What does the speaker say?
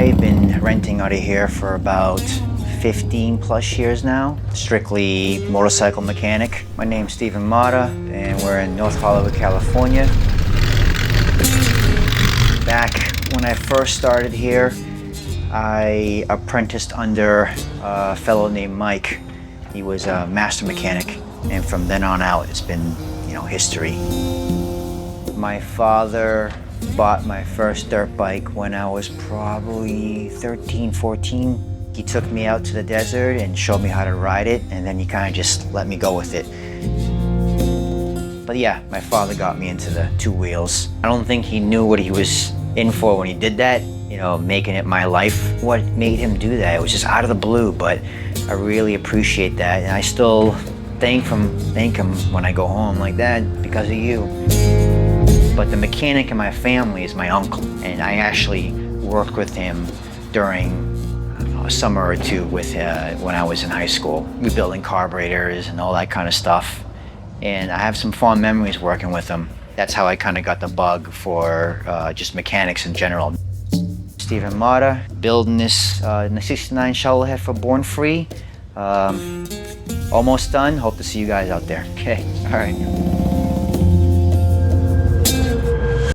I've been renting out of here for about 15 plus years now. Strictly motorcycle mechanic. My name's Stephen Motta, and we're in North Hollywood, California. Back when I first started here, I apprenticed under a fellow named Mike. He was a master mechanic, and from then on out, it's been, history. My father bought my first dirt bike when I was probably 13, 14. He took me out to the desert and showed me how to ride it, and then he kind of just let me go with it. But yeah, my father got me into the two wheels. I don't think he knew what he was in for when he did that, making it my life. What made him do that? It was just out of the blue, but I really appreciate that, and I still thank him when I go home like that because of you. But the mechanic in my family is my uncle, and I actually worked with him during a summer or two with when I was in high school, rebuilding carburetors and all that kind of stuff. And I have some fond memories working with him. That's how I kind of got the bug for just mechanics in general. Stephen Motta, building this 69 shovelhead for Born Free. Almost done. Hope to see you guys out there. Okay, all right.